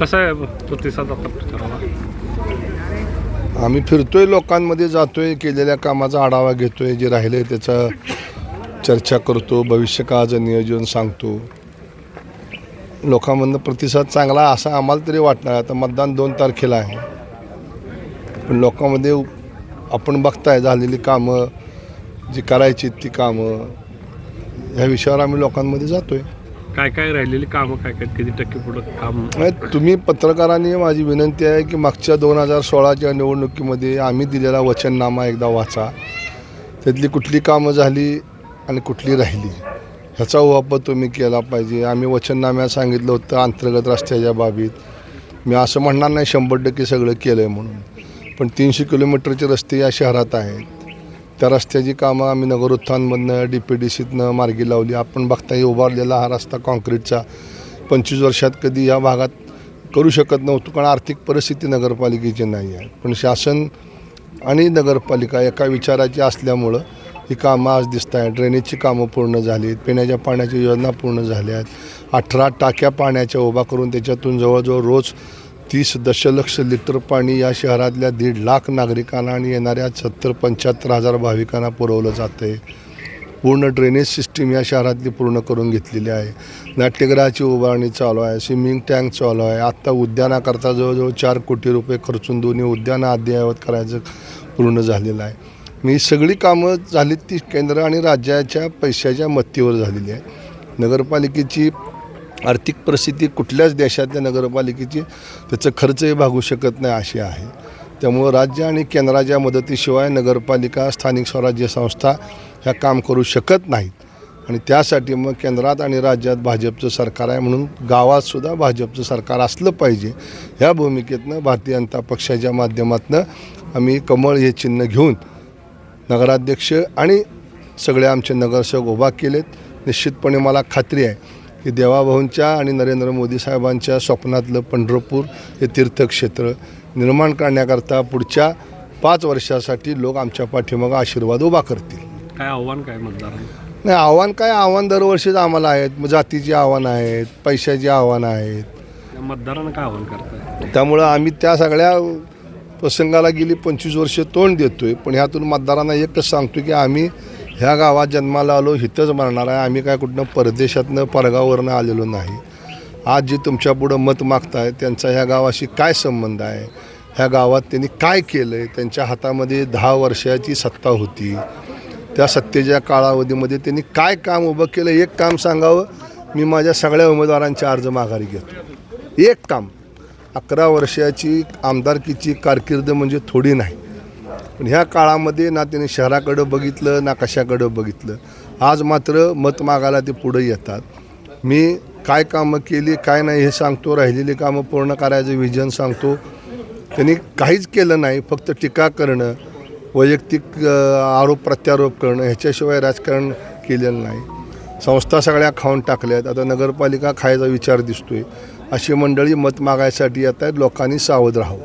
कसा आहे प्रतिसाद आता प्रचाराला? आम्ही फिरतोय, लोकांमध्ये जातोय, केलेल्या कामाचा आढावा घेतोय, जे राहिले त्याचा चर्चा करतो, भविष्यकाळाचं नियोजन सांगतो. लोकांमधनं प्रतिसाद चांगला असं आम्हाला तरी वाटणार. आता मतदान 2 तारखेला आहे, पण लोकांमध्ये आपण बघताय झालेली कामं, जी करायची ती कामं, ह्या विषयावर आम्ही लोकांमध्ये जातोय. काय काय राहिलेली कामं काय काय किती टक्के पुढं काम? तुम्ही पत्रकारांनी माझी विनंती आहे की मागच्या 2016च्या निवडणुकीमध्ये आम्ही दिलेला वचननामा एकदा वाचा. त्यातली कुठली कामं झाली आणि कुठली राहिली ह्याचा वापर तुम्ही केला पाहिजे. आम्ही वचननाम्यात सांगितलं होतं अंतर्गत रस्त्याच्या बाबीत. मी असं म्हणणार नाही 100% सगळं केलं आहे म्हणून, पण 300 किलोमीटरचे रस्ते या शहरात आहेत. त्या रस्त्याची कामं आम्ही नगरोत्थानमधनं DPDCतनं मार्गी लावली. आपण बघताय उभारलेला हा रस्ता काँक्रीटचा 25 वर्षात कधी या भागात करू शकत नव्हतो, कारण आर्थिक परिस्थिती नगरपालिकेची नाही आहे. पण शासन आणि नगरपालिका एका विचाराची असल्यामुळं ही कामं आज दिसत आहेत. ड्रेनेजची कामं पूर्ण झाली आहेत, पिण्याच्या पाण्याच्या योजना पूर्ण झाल्या आहेत. 18 टाक्या पाण्याच्या उभा करून त्याच्यातून जवळजवळ रोज 30 दशलक्ष लिटर पाणी या शहरातल्या 1.5 लाख नागरिकांना आणि येणाऱ्या 70-75 हजार भाविकांना पुरवलं जातं आहे. पूर्ण ड्रेनेज सिस्टीम या शहरातली पूर्ण करून घेतलेली आहे. नाट्यगृहाची उभारणी चालू आहे, स्विमिंग टँक चालू आहे. आत्ता उद्यानाकरता जवळजवळ 4 कोटी रुपये खर्चून दोन्ही उद्यानं अद्ययावत करायचं पूर्ण झालेलं आहे. मी सगळी कामं झाली ती केंद्र आणि राज्याच्या पैशाच्या मत्तीवर झालेली आहे. नगरपालिकेची आर्थिक परिस्थिती कुठल्याच देशातल्या नगरपालिकेची त्याचं खर्चही भागू शकत नाही अशी आहे. त्यामुळं राज्य आणि केंद्राच्या मदतीशिवाय नगरपालिका, स्थानिक स्वराज्य संस्था ह्या काम करू शकत नाहीत. आणि त्यासाठी मग केंद्रात आणि राज्यात भाजपचं सरकार आहे, म्हणून गावातसुद्धा भाजपचं सरकार असलं पाहिजे. ह्या भूमिकेतनं भारतीय जनता पक्षाच्या माध्यमातून आम्ही कमळ हे चिन्ह घेऊन नगराध्यक्ष आणि सगळे आमचे नगरसेवक उभा केलेत. निश्चितपणे मला खात्री आहे की देवाभाऊंच्या आणि नरेंद्र मोदी साहेबांच्या स्वप्नातलं पंढरपूर हे तीर्थक्षेत्र निर्माण करण्याकरता पुढच्या 5 वर्षासाठी लोक आमच्या पाठीमागं आशीर्वाद उभा करतील. काय आव्हान काय मतदारांना? नाही, आव्हान काय, आव्हान दरवर्षीच आम्हाला आहेत. जातीची आव्हानं आहेत, पैशाची आव्हानं आहेत. मतदारांना काय आव्हान करताय? त्यामुळं आम्ही त्या सगळ्या प्रसंगाला गेली 25 वर्ष तोंड देतोय. पण ह्यातून मतदारांना एकच सांगतो की आम्ही ह्या गावात जन्माला आलो, इथंच मरणार आहे. आम्ही काय कुठनं परदेशातनं परगावरनं आलेलो नाही. आज जे तुमच्यापुढं मत मागताय त्यांचा ह्या गावाशी काय संबंध आहे, ह्या गावात त्यांनी काय केलं आहे. त्यांच्या हातामध्ये 10 वर्षाची सत्ता होती. त्या सत्तेच्या कालावधीमध्ये त्यांनी काय काम उभं केलं, एक काम सांगावं. मी माझ्या सगळ्या उमेदवारांचे अर्ज माघारी घेतो. एक काम. 11 वर्षाची आमदारकीची कारकीर्द म्हणजे थोडी नाही, पण ह्या काळामध्ये ना त्यांनी शहराकडं बघितलं ना कशाकडं बघितलं. आज मात्र मत मागायला ते पुढे येतात. मी काय कामं केली काय नाही हे सांगतो, राहिलेली कामं पूर्ण करायचं विजन सांगतो. त्यांनी काहीच केलं नाही, फक्त टीका करणं, वैयक्तिक आरोप प्रत्यारोप करणं, ह्याच्याशिवाय राजकारण केलेलं नाही. संस्था सगळ्या खाऊन टाकल्यात. आता नगरपालिका खायचा विचार दिसतोय. अशी मंडळी मत मागायसाठी येत आहेत. लोकांनी सावध राहावं.